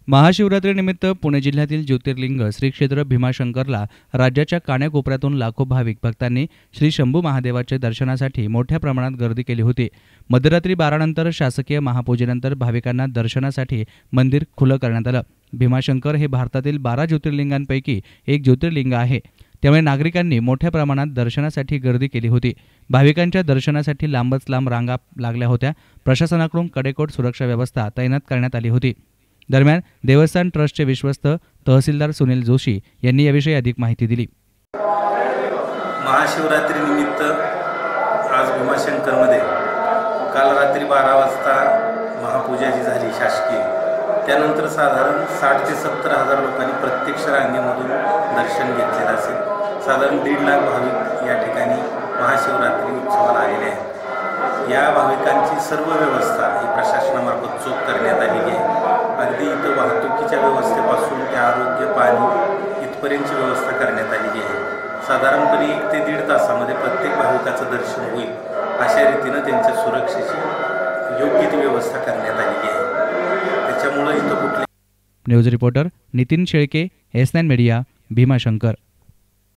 महाशिवरात्रीनिमित्त पुणे जिल्ह्यातील ज्योतिर्लिंग श्री क्षेत्र भीमाशंकरला राज्याच्या कानाकोपऱ्यातून लाखो भाविक भक्तांनी श्री शंभू महादेवाच्या दर्शनासाठी मोठ्या प्रमाणात गर्दी केली होती। मध्यरात्री 12 नंतर शासकीय महापूजेनंतर भाविकांना दर्शनासाठी मंदिर खुलं करण्यात आलं। भीमाशंकर हे भारतातील 12 ज्योतिर्लिंगांपैकी एक ज्योतिर्लिंग आहे। त्यामुळे नागरिकांनी मोठ्या प्रमाणात दर्शनासाठी गर्दी केली होती। भाविकांच्या दर्शनासाठी लांबच लांब रांगा लागल्या होत्या। प्रशासनाकडून कडेकोट सुरक्षा व्यवस्था तैनात करण्यात आली होती। दरम्यान देवस्थान ट्रस्टचे विश्वस्त तहसीलदार सुनील जोशी यांनी याविषयी अधिक माहिती दिली। महाशिवरात्रीनिमित्त आज भीमाशंकरमध्ये काल रात्री 12 वाजता महापूजा जी झाली शासकीय, त्यानंतर साधारण 60 ते 70 हजार लोकांनी प्रत्यक्ष रांगेमधून दर्शन घेतलेलं असेल। साधारण 1.5 लाख भाविक या ठिकाणी महाशिवरात्री उत्सवाला आलेले आहेत। या भाविकांची सर्व व्यवस्था ही प्रशासनामार्फत चोख करण्यात आलेली आहे। अगदी इथं वाहतुकीच्या व्यवस्थेपासून ते आरोग्य, पाणी इथपर्यंतची व्यवस्था करण्यात आलेली आहे। साधारणपणे 1 ते 1.5 तासामध्ये प्रत्येक भाविकाचं दर्शन होईल अशा रीतीनं त्यांच्या सुरक्षेची योग्य ती व्यवस्था करण्यात आलेली आहे। त्याच्यामुळे इथं कुठले news reporter Nitin Shelke, S9 media, Bhimashankar.